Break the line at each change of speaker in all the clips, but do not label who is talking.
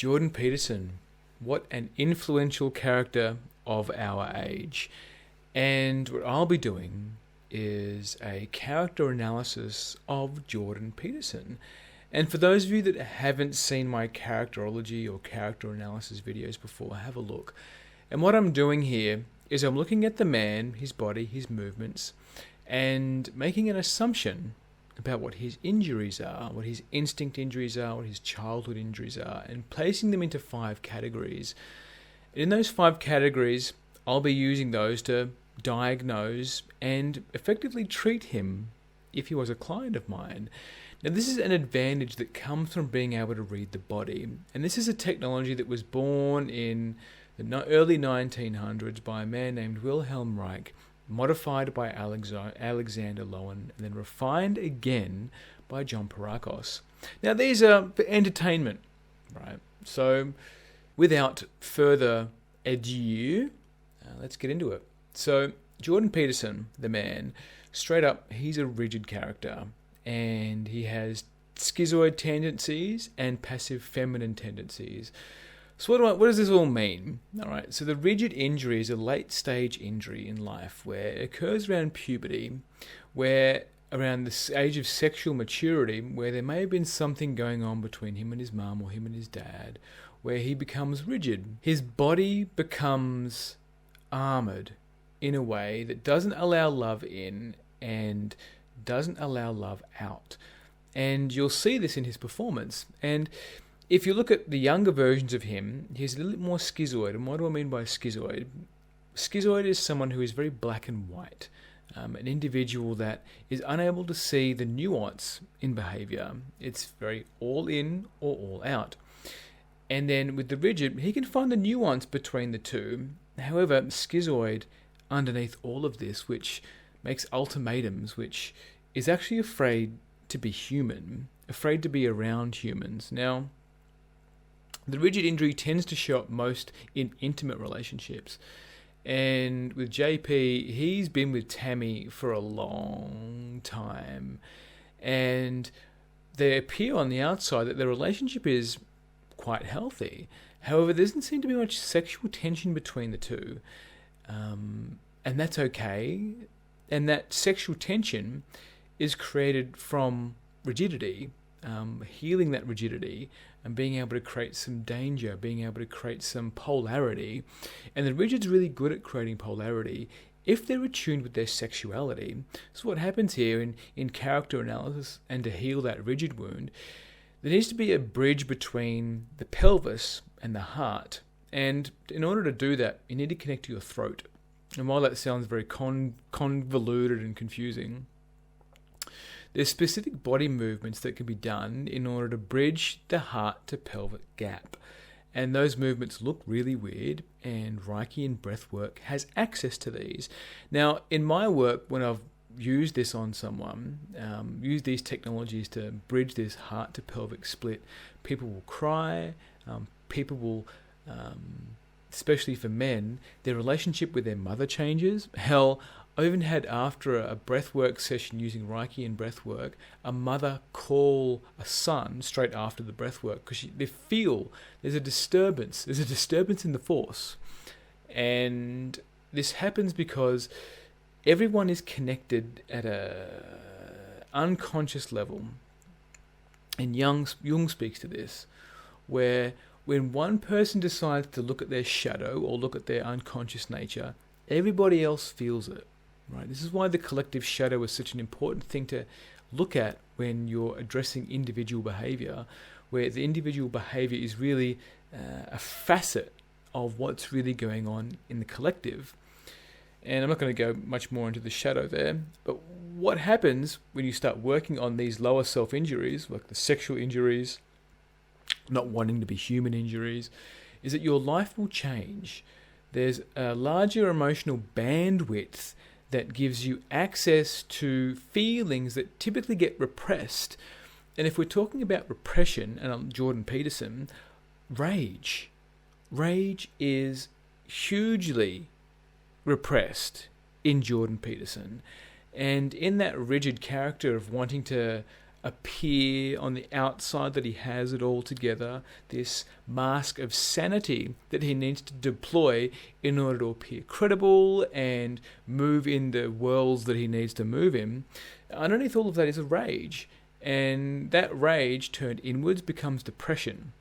Jordan Peterson, what an influential character of our age. And what I'll be doing is a character analysis of Jordan Peterson. And for those of you that haven't seen my characterology or character analysis videos before, have a look. And what I'm doing here is I'm looking at the man, his body, his movements, and making an assumption about what his injuries are, what his instinct injuries are, what his childhood injuries are, and placing them into 5 categories. In those 5 categories, I'll be using those to diagnose and effectively treat him if he was a client of mine. Now, this is an advantage that comes from being able to read the body. And this is a technology that was born in the early 1900s by a man named Wilhelm Reich, modified by Alexander Lowen, and then refined again by John Parakos. Now, these are for entertainment, right? So, without further ado, let's get into it. So, Jordan Peterson, the man, straight up, he's a rigid character, and he has schizoid tendencies and passive feminine tendencies. So what does this all mean? All right, so the rigid injury is a late-stage injury in life where it occurs around puberty, where around the age of sexual maturity, where there may have been something going on between him and his mum or him and his dad, where he becomes rigid. His body becomes armoured in a way that doesn't allow love in and doesn't allow love out. And you'll see this in his performance. And if you look at the younger versions of him, he's a little bit more schizoid. And what do I mean by schizoid? Schizoid is someone who is very black and white, an individual that is unable to see the nuance in behaviour. It's very all in or all out. And then with the rigid, he can find the nuance between the two. However, schizoid, underneath all of this, which makes ultimatums, which is actually afraid to be human, afraid to be around humans. Now, the rigid injury tends to show up most in intimate relationships. And with JP, he's been with Tammy for a long time. And they appear on the outside that their relationship is quite healthy. However, there doesn't seem to be much sexual tension between the two. And that's okay. And that sexual tension is created from rigidity, healing that rigidity, and being able to create some danger, being able to create some polarity. And the rigid's really good at creating polarity if they're attuned with their sexuality. So what happens here in character analysis and to heal that rigid wound, there needs to be a bridge between the pelvis and the heart. And in order to do that, you need to connect to your throat. And while that sounds very convoluted and confusing, there's specific body movements that can be done in order to bridge the heart to pelvic gap. And those movements look really weird, and Reiki and breathwork has access to these. Now, in my work, when I've used this on someone, used these technologies to bridge this heart to pelvic split, people will cry, people will... especially for men, their relationship with their mother changes. Hell, I even had, after a breathwork session using Reiki and breathwork, a mother call a son straight after the breathwork because they feel there's a disturbance. There's a disturbance in the force. And this happens because everyone is connected at a unconscious level. And Jung speaks to this, where when one person decides to look at their shadow or look at their unconscious nature, everybody else feels it. Right? This is why the collective shadow is such an important thing to look at when you're addressing individual behavior, where the individual behavior is really a facet of what's really going on in the collective. And I'm not going to go much more into the shadow there, but what happens when you start working on these lower self-injuries, like the sexual injuries, not wanting to be human injuries, is that your life will change. There's a larger emotional bandwidth that gives you access to feelings that typically get repressed. And if we're talking about repression, and I'm Jordan Peterson, rage is hugely repressed in Jordan Peterson. And in that rigid character of wanting to appear on the outside that he has it all together, this mask of sanity that he needs to deploy in order to appear credible and move in the worlds that he needs to move in. Underneath all of that is a rage, and that rage turned inwards becomes depression.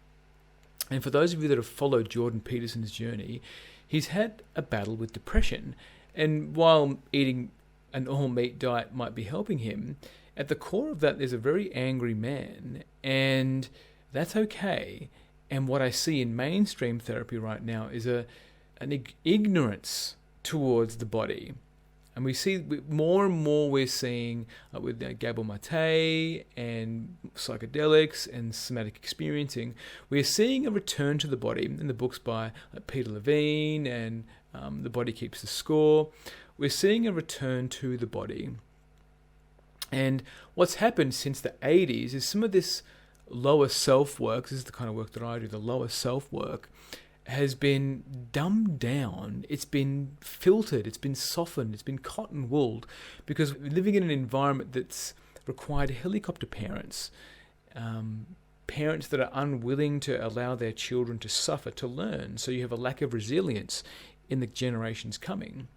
And for those of you that have followed Jordan Peterson's journey, he's had a battle with depression. And while eating an all-meat diet might be helping him, at the core of that there's a very angry man, and that's okay. And what I see in mainstream therapy right now is an ignorance towards the body. And we see more and more we're seeing with Gabor Mate and psychedelics and somatic experiencing, we're seeing a return to the body in the books by Peter Levine and The Body Keeps the Score. We're seeing a return to the body. And what's happened since the 80s is some of this lower self-work, this is the kind of work that I do, the lower self-work, has been dumbed down, it's been filtered, it's been softened, it's been cotton-wooled, because we're living in an environment that's required helicopter parents, parents that are unwilling to allow their children to suffer, to learn. So you have a lack of resilience in the generations coming.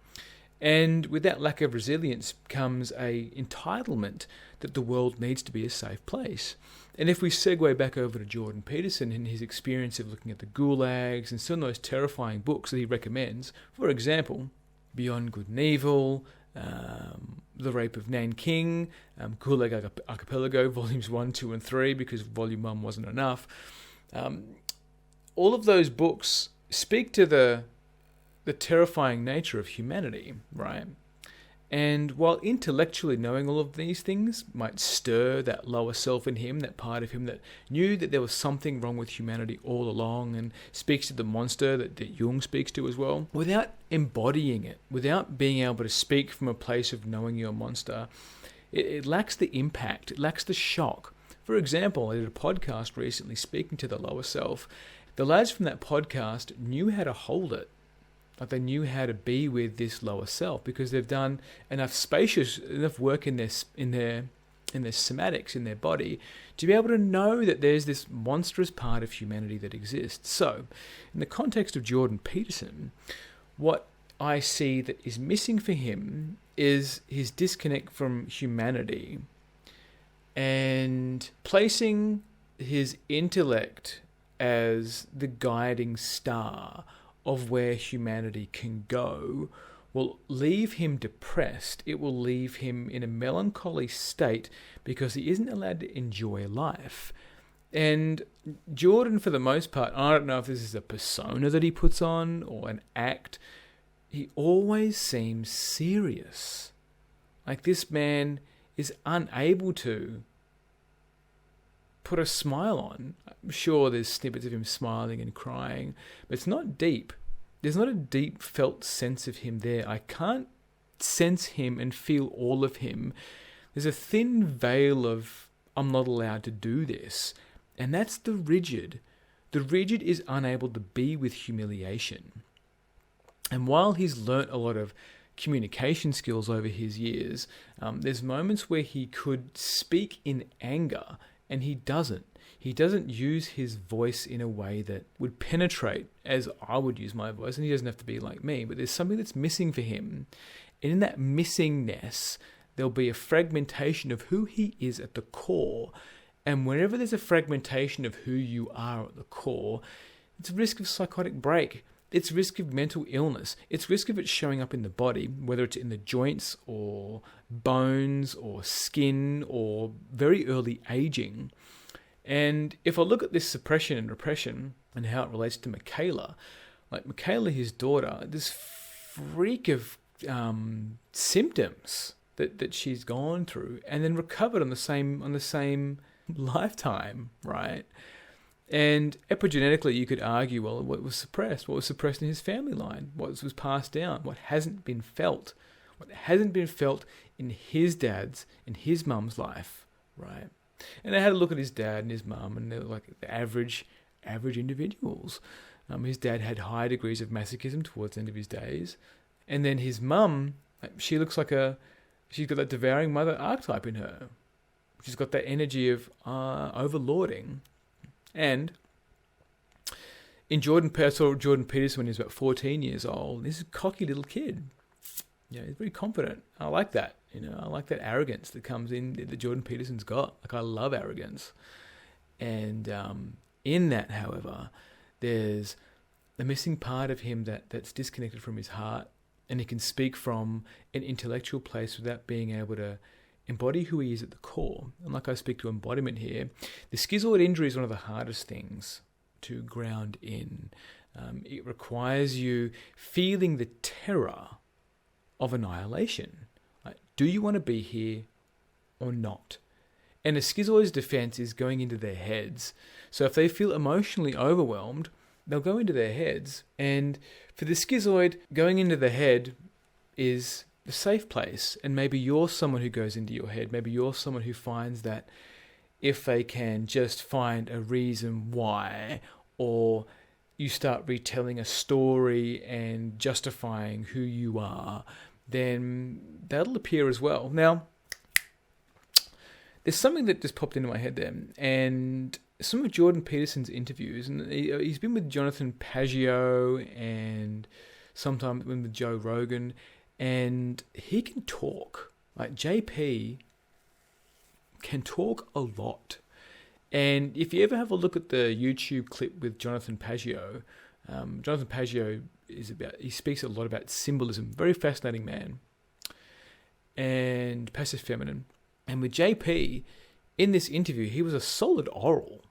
And with that lack of resilience comes a entitlement that the world needs to be a safe place. And if we segue back over to Jordan Peterson and his experience of looking at the gulags and some of those terrifying books that he recommends, for example, Beyond Good and Evil, The Rape of Nanking, Gulag Archipelago, Volumes 1, 2, and 3, because Volume 1 wasn't enough. All of those books speak to the terrifying nature of humanity, right? And while intellectually knowing all of these things might stir that lower self in him, that part of him that knew that there was something wrong with humanity all along, and speaks to the monster that Jung speaks to as well, without embodying it, without being able to speak from a place of knowing your monster, it lacks the impact, it lacks the shock. For example, I did a podcast recently speaking to the lower self. The lads from that podcast knew how to hold it. Like, they knew how to be with this lower self because they've done enough work in their somatics, in their body, to be able to know that there's this monstrous part of humanity that exists. So, in the context of Jordan Peterson, what I see that is missing for him is his disconnect from humanity and placing his intellect as the guiding star of where humanity can go will leave him depressed. It will leave him in a melancholy state because he isn't allowed to enjoy life. And Jordan, for the most part, I don't know if this is a persona that he puts on or an act, he always seems serious. Like, this man is unable to put a smile on. I'm sure there's snippets of him smiling and crying, but it's not deep. There's not a deep felt sense of him there. I can't sense him and feel all of him. There's a thin veil of, I'm not allowed to do this. And that's the rigid. The rigid is unable to be with humiliation. And while he's learnt a lot of communication skills over his years, there's moments where he could speak in anger, and he doesn't. He doesn't use his voice in a way that would penetrate as I would use my voice, and he doesn't have to be like me, but there's something that's missing for him. And in that missingness, there'll be a fragmentation of who he is at the core. And whenever there's a fragmentation of who you are at the core, it's a risk of psychotic break. It's risk of mental illness. It's risk of it showing up in the body, whether it's in the joints or bones or skin or very early aging. And if I look at this suppression and repression and how it relates to Michaela, like Michaela, his daughter, this freak of symptoms that she's gone through and then recovered on the same lifetime, right? And epigenetically, you could argue, well, what was suppressed? What was suppressed in his family line? What was passed down? What hasn't been felt? What hasn't been felt in his dad's, in his mum's life, right? And I had a look at his dad and his mum, and they were like the average individuals. His dad had high degrees of masochism towards the end of his days. And then his mum, she looks like she's got that devouring mother archetype in her. She's got that energy of overlording. And in I saw Jordan Peterson when he was about 14 years old. This is a cocky little kid. He's very confident. I like that. I like that arrogance that comes in that Jordan Peterson's got. Like, I love arrogance. And in that, however, there's a missing part of him that's disconnected from his heart, and he can speak from an intellectual place without being able to embody who he is at the core. And like I speak to embodiment here, the schizoid injury is one of the hardest things to ground in. It requires you feeling the terror of annihilation. Like, do you want to be here or not? And a schizoid's defense is going into their heads. So if they feel emotionally overwhelmed, they'll go into their heads. And for the schizoid, going into the head is the safe place. And maybe you're someone who goes into your head. Maybe you're someone who finds that if they can just find a reason why, or you start retelling a story and justifying who you are, then that'll appear as well. Now, there's something that just popped into my head there, and some of Jordan Peterson's interviews, and he's been with Jonathan Pageau and sometimes with Joe Rogan, and he can talk. Like, JP can talk a lot. And if you ever have a look at the YouTube clip with Jonathan Pageau, Jonathan Pageau he speaks a lot about symbolism. Very fascinating man. And passive feminine. And with JP, in this interview, he was a solid oral.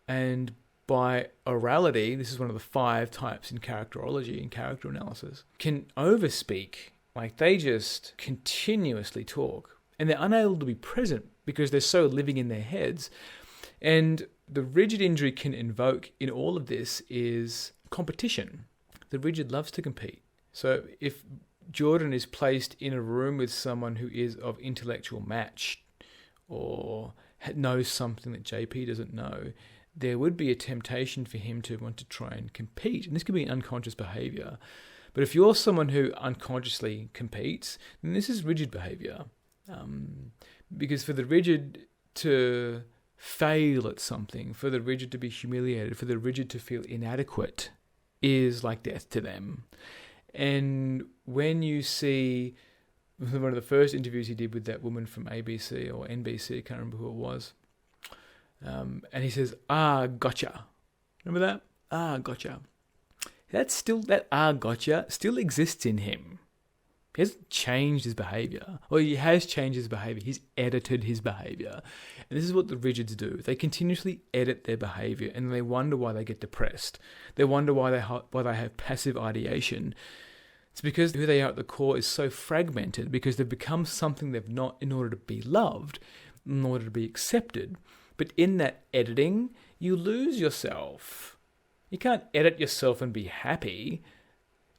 And by orality, this is one of the 5 types in characterology and character analysis, can overspeak. Like, they just continuously talk. And they're unable to be present because they're so living in their heads. And the rigid injury can invoke in all of this is competition. The rigid loves to compete. So if Jordan is placed in a room with someone who is of intellectual match or knows something that JP doesn't know, there would be a temptation for him to want to try and compete. And this could be an unconscious behavior. But if you're someone who unconsciously competes, then this is rigid behavior. Because for the rigid to fail at something, for the rigid to be humiliated, for the rigid to feel inadequate is like death to them. And when you see one of the first interviews he did with that woman from ABC or NBC, I can't remember who it was, and he says, gotcha. Remember that? Gotcha. That gotcha still exists in him. He hasn't changed his behavior. Or he has changed his behavior. He's edited his behavior. And this is what the rigids do. They continuously edit their behavior, and they wonder why they get depressed. They wonder why they have passive ideation. It's because who they are at the core is so fragmented, because they've become something they've not in order to be loved, in order to be accepted. But in that editing, you lose yourself. You can't edit yourself and be happy.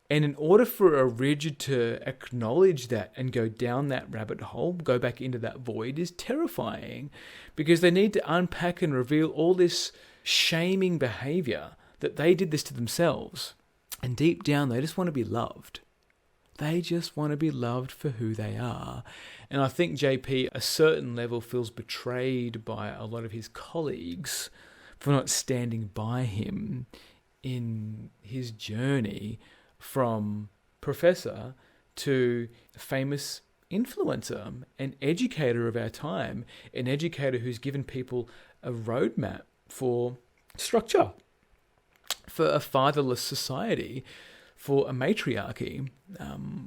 And in order for a rigid to acknowledge that and go down that rabbit hole, go back into that void, is terrifying, because they need to unpack and reveal all this shaming behavior that they did this to themselves. And deep down, they just want to be loved. They just want to be loved for who they are. And I think JP, a certain level, feels betrayed by a lot of his colleagues for not standing by him in his journey from professor to famous influencer, an educator of our time, an educator who's given people a roadmap for structure, for a fatherless society, for a matriarchy,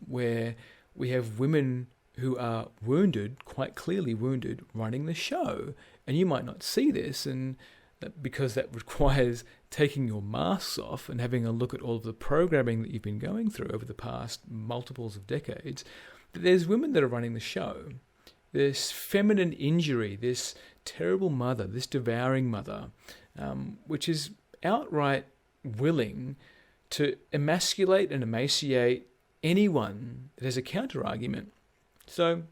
where we have women who are wounded, quite clearly wounded, running the show. And you might not see this, and because that requires taking your masks off and having a look at all of the programming that you've been going through over the past multiples of decades, but there's women that are running the show. This feminine injury, this terrible mother, this devouring mother, which is outright willing to emasculate and emaciate anyone that has a counter-argument. So,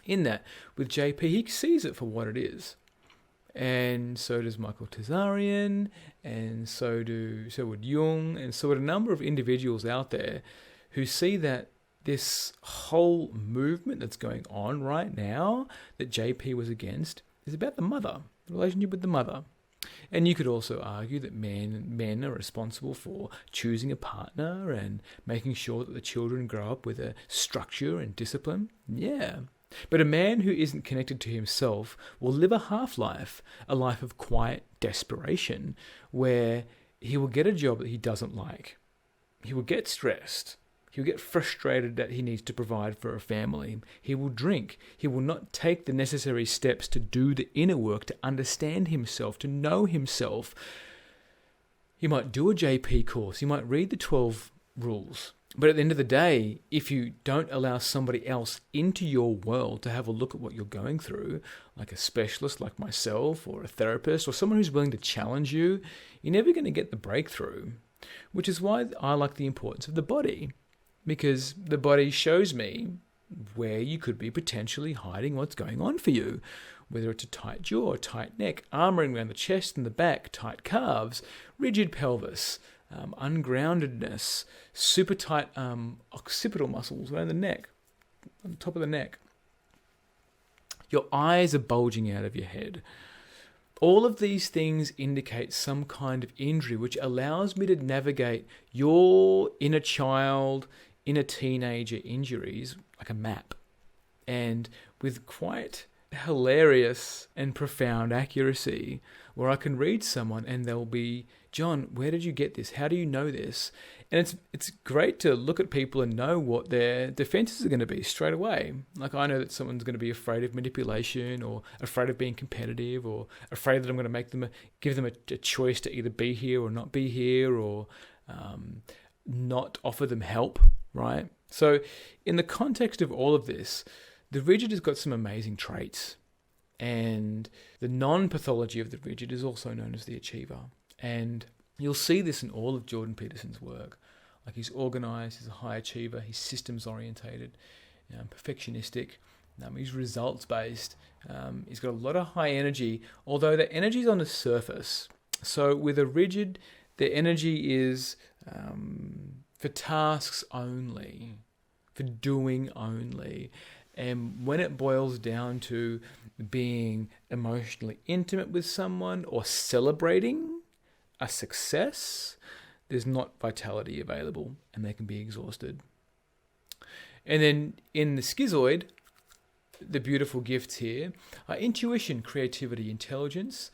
in that, with JP, he sees it for what it is. And so does Michael Tazarian, and so would Jung, and so would a number of individuals out there who see that this whole movement that's going on right now that JP was against is about the mother, the relationship with the mother. And you could also argue that men are responsible for choosing a partner and making sure that the children grow up with a structure and discipline. Yeah. But a man who isn't connected to himself will live a half-life, a life of quiet desperation, where he will get a job that he doesn't like. He will get stressed. He'll get frustrated that he needs to provide for a family. He will drink. He will not take the necessary steps to do the inner work, to understand himself, to know himself. He might do a JP course. He might read the 12 rules. But at the end of the day, if you don't allow somebody else into your world to have a look at what you're going through, like a specialist like myself or a therapist or someone who's willing to challenge you, you're never going to get the breakthrough, which is why I like the importance of the body. Because the body shows me where you could be potentially hiding what's going on for you. Whether it's a tight jaw, tight neck, armoring around the chest and the back, tight calves, rigid pelvis, ungroundedness, super tight occipital muscles around the neck, on the top of the neck. Your eyes are bulging out of your head. All of these things indicate some kind of injury, which allows me to navigate your inner child, inner teenager injuries like a map, and with quite hilarious and profound accuracy, where I can read someone and they'll be, John, where did you get this? How do you know this? And it's great to look at people and know what their defenses are going to be straight away. Like I know that someone's going to be afraid of manipulation, or afraid of being competitive, or afraid that I'm going to give them a choice to either be here or not be here, or not offer them help, right? So in the context of all of this, the rigid has got some amazing traits, and the non-pathology of the rigid is also known as the achiever. And you'll see this in all of Jordan Peterson's work. Like he's organized, he's a high achiever, he's systems orientated, perfectionistic, he's results based, he's got a lot of high energy, although the energy is on the surface. So with a rigid, the energy is for tasks only, for doing only. And when it boils down to being emotionally intimate with someone or celebrating a success, there's not vitality available and they can be exhausted. And then in the schizoid, the beautiful gifts here are intuition, creativity, intelligence.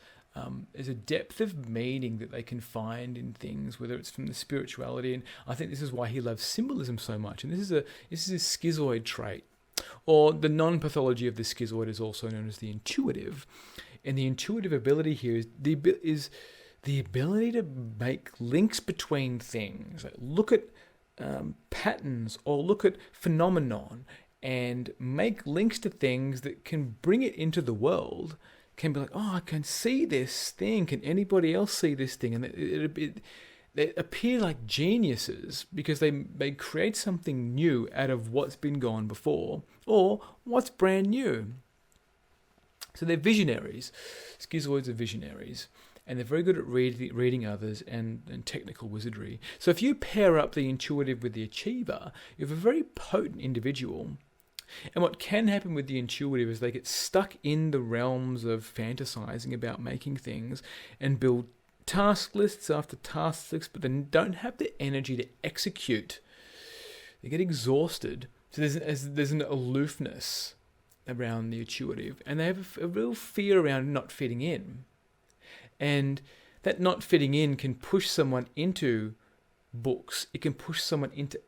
There's a depth of meaning that they can find in things, whether it's from the spirituality. And I think this is why he loves symbolism so much. And this is a schizoid trait. Or the non-pathology of the schizoid is also known as the intuitive. And the intuitive ability here is the ability to make links between things. Like look at patterns or look at phenomenon and make links to things that can bring it into the world. Can be like, oh, I can see this thing. Can anybody else see this thing? And they appear like geniuses because they create something new out of what's been gone before or what's brand new. So they're visionaries. Schizoids are visionaries. And they're very good at reading others and technical wizardry. So if you pair up the intuitive with the achiever, you have a very potent individual. And what can happen with the intuitive is they get stuck in the realms of fantasizing about making things and build task lists after task lists, but then don't have the energy to execute. They get exhausted. So there's an aloofness around the intuitive, and they have a real fear around not fitting in. And that not fitting in can push someone into books. It can push someone into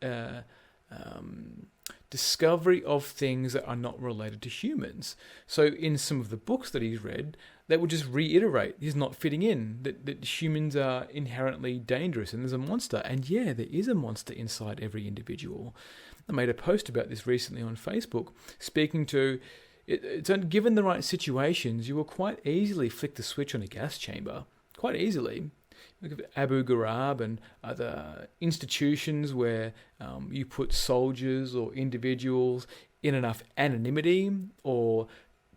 discovery of things that are not related to humans. So in some of the books that he's read, that would just reiterate he's not fitting in, that humans are inherently dangerous and there's a monster. And yeah, there is a monster inside every individual. I made a post about this recently on Facebook, speaking to it's given the right situations, you will quite easily flick the switch on a gas chamber. Quite easily. Look at Abu Ghraib and other institutions where you put soldiers or individuals in enough anonymity or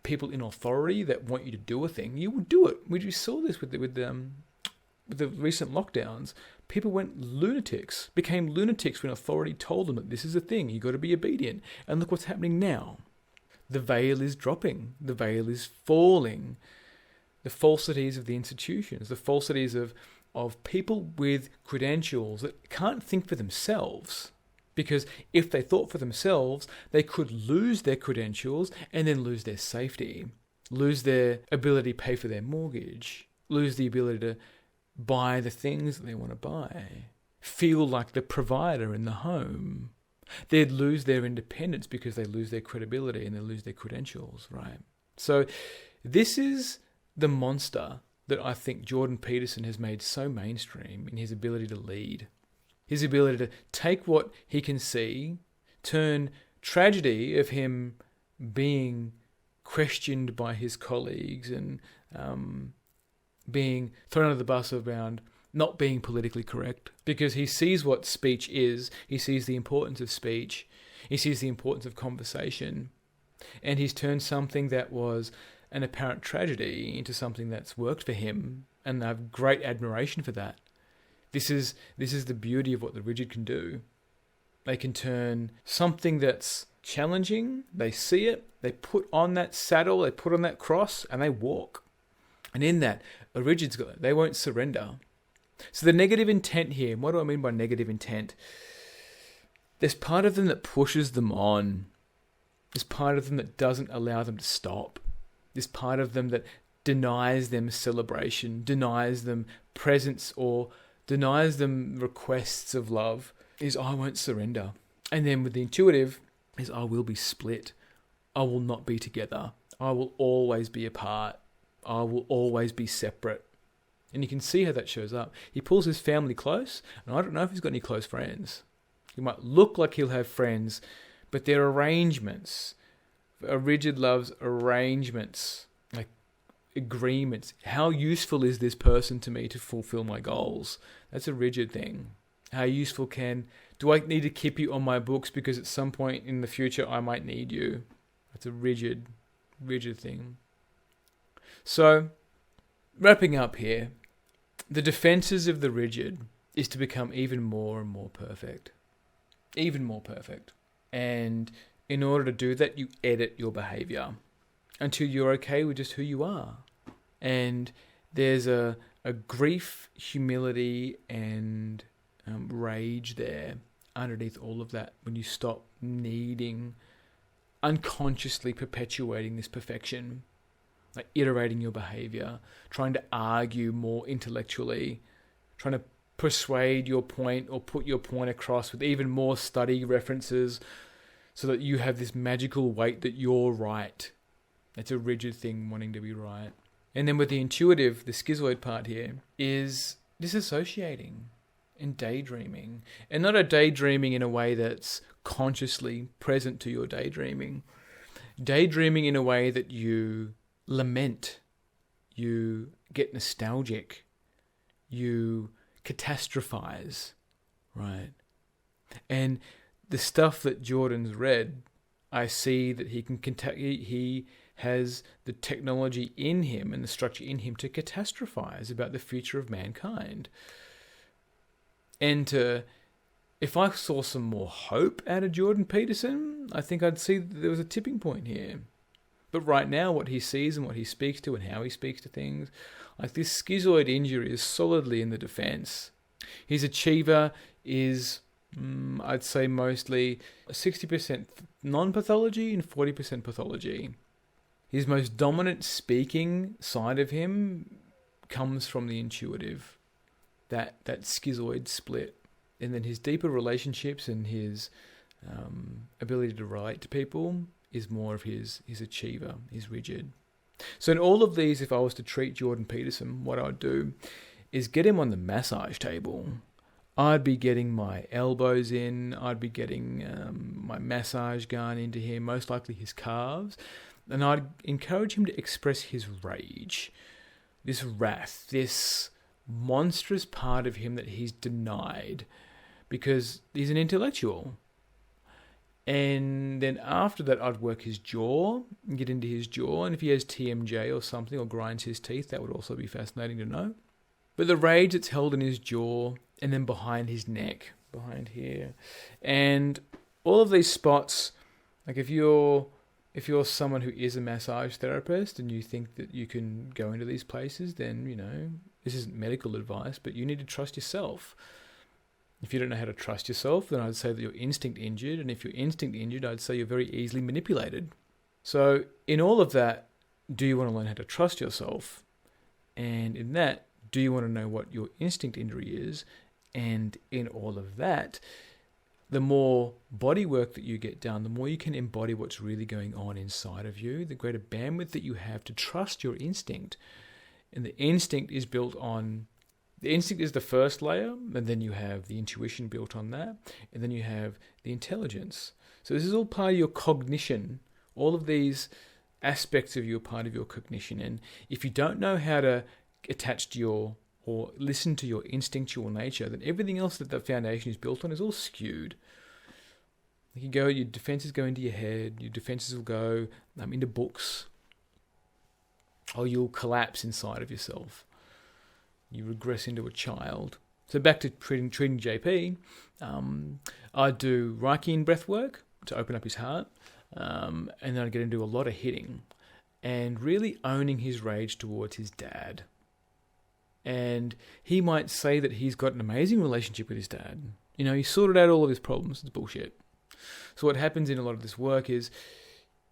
people in authority that want you to do a thing, you will do it. We just saw this with the recent lockdowns. people went lunatics, became lunatics when authority told them that this is a thing, you've got to be obedient. And look what's happening now. The veil is dropping. The veil is falling. The falsities of the institutions, the falsities of people with credentials that can't think for themselves. Because if they thought for themselves, they could lose their credentials and then lose their safety, lose their ability to pay for their mortgage, lose the ability to buy the things that they want to buy, feel like the provider in the home. They'd lose their independence because they lose their credibility and they lose their credentials, right? So this is the monster that I think Jordan Peterson has made so mainstream in his ability to lead. His ability to take what he can see, turn tragedy of him being questioned by his colleagues and being thrown under the bus around not being politically correct, because he sees what speech is, he sees the importance of speech, he sees the importance of conversation, and he's turned something that was an apparent tragedy into something that's worked for him, and I have great admiration for that. This is the beauty of what the rigid can do. They can turn something that's challenging, they see it, they put on that saddle, they put on that cross, and they walk. And in that, a rigid's got, they won't surrender. So the negative intent here, and what do I mean by negative intent? There's part of them that pushes them on. There's part of them that doesn't allow them to stop. There's part of them that denies them celebration, denies them presence, or denies them requests of love, is I won't surrender. And then with the intuitive is I will be split. I will not be together. I will always be apart. I will always be separate. And you can see how that shows up. He pulls his family close, and I don't know if he's got any close friends. He might look like he'll have friends, but they're arrangements. A rigid loves arrangements, like agreements. How useful is this person to me to fulfill my goals? That's a rigid thing. How useful do I need to keep you on my books because at some point in the future I might need you? That's a rigid thing. So, wrapping up here, the defenses of the rigid is to become even more and more perfect. Even more perfect. And in order to do that, you edit your behavior until you're okay with just who you are. And there's a grief, humility, and rage there underneath all of that when you stop needing, unconsciously perpetuating this perfection, like iterating your behavior, trying to argue more intellectually, trying to persuade your point or put your point across with even more study references so that you have this magical weight that you're right. It's a rigid thing wanting to be right. And then with the intuitive, the schizoid part here is disassociating and daydreaming. And not a daydreaming in a way that's consciously present to your daydreaming. Daydreaming in a way that you lament, you get nostalgic, you catastrophize, right? And the stuff that Jordan's read, I see that he has the technology in him and the structure in him to catastrophize about the future of mankind. And if I saw some more hope out of Jordan Peterson, I think I'd see that there was a tipping point here. But right now, what he sees and what he speaks to and how he speaks to things, like this schizoid injury is solidly in the defense. His achiever is, I'd say, mostly 60% non-pathology and 40% pathology. His most dominant speaking side of him comes from the intuitive, that schizoid split. And then his deeper relationships and his ability to relate to people is more of his achiever, his rigid. So in all of these, if I was to treat Jordan Peterson, what I'd do is get him on the massage table. I'd be getting my elbows in, I'd be getting my massage gun into him, most likely his calves, and I'd encourage him to express his rage, this wrath, this monstrous part of him that he's denied because he's an intellectual. And then after that, I'd work his jaw and get into his jaw. And if he has TMJ or something or grinds his teeth, that would also be fascinating to know. But the rage that's held in his jaw and then behind his neck, behind here. And all of these spots, like if you're someone who is a massage therapist and you think that you can go into these places, then, this isn't medical advice, but you need to trust yourself. If you don't know how to trust yourself, then I'd say that you're instinct injured. And if you're instinct injured, I'd say you're very easily manipulated. So in all of that, do you want to learn how to trust yourself? And in that, do you want to know what your instinct injury is? And in all of that, the more body work that you get done, the more you can embody what's really going on inside of you, the greater bandwidth that you have to trust your instinct. And the instinct is built on, the instinct is the first layer, and then you have the intuition built on that, and then you have the intelligence. So this is all part of your cognition. All of these aspects of you are part of your cognition. And if you don't know how to attach to or listen to your instinctual nature, then everything else that the foundation is built on is all skewed. Your defenses go into your head, your defenses will go into books, or you'll collapse inside of yourself. You regress into a child. So back to treating JP, I do Reiki and breath work to open up his heart, and then I get into a lot of hitting and really owning his rage towards his dad. And he might say that he's got an amazing relationship with his dad. He sorted out all of his problems. It's bullshit. So what happens in a lot of this work is,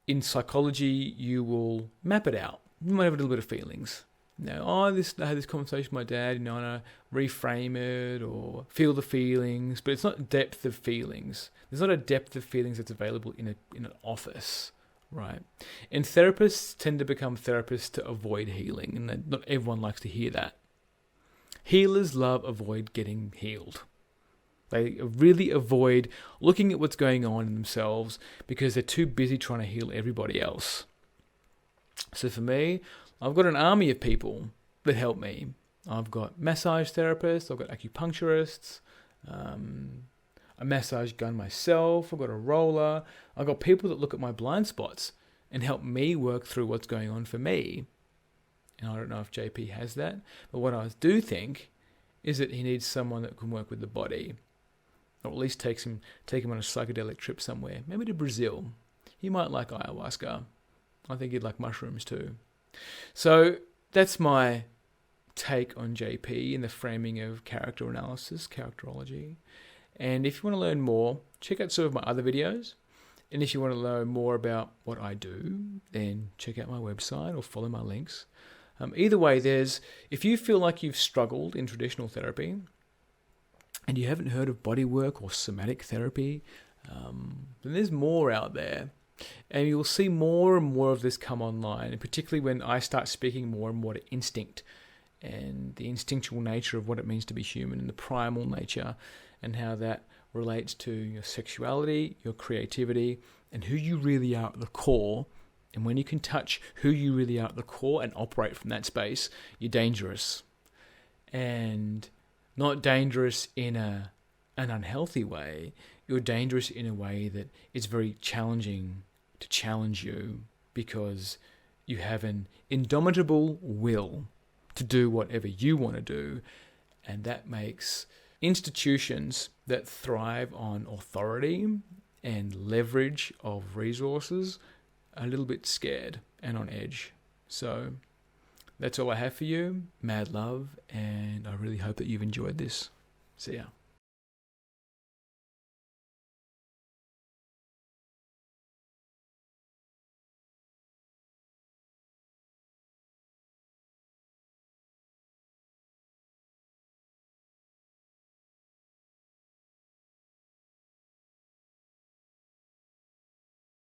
in psychology, you will map it out. You might have a little bit of feelings. I had this conversation with my dad, and I reframe it or feel the feelings, but it's not depth of feelings. There's not a depth of feelings that's available in an office, right? And therapists tend to become therapists to avoid healing, and not everyone likes to hear that. Healers avoid getting healed. They really avoid looking at what's going on in themselves because they're too busy trying to heal everybody else. So for me, I've got an army of people that help me. I've got massage therapists, I've got acupuncturists, a massage gun myself, I've got a roller, I've got people that look at my blind spots and help me work through what's going on for me. And I don't know if JP has that, but what I do think is that he needs someone that can work with the body, or at least take him on a psychedelic trip somewhere, maybe to Brazil. He might like ayahuasca. I think he'd like mushrooms too. So that's my take on JP in the framing of character analysis, characterology. And if you want to learn more, check out some of my other videos. And if you want to learn more about what I do, then check out my website or follow my links. Either way, if you feel like you've struggled in traditional therapy and you haven't heard of bodywork or somatic therapy, then there's more out there. And you'll see more and more of this come online, and particularly when I start speaking more and more to instinct and the instinctual nature of what it means to be human and the primal nature and how that relates to your sexuality, your creativity, and who you really are at the core. And when you can touch who you really are at the core and operate from that space, you're dangerous. And not dangerous in an unhealthy way. You're dangerous in a way that it's very challenging to challenge you because you have an indomitable will to do whatever you want to do. And that makes institutions that thrive on authority and leverage of resources a little bit scared and on edge. So that's all I have for you. Mad love, and I really hope that you've enjoyed this. See ya.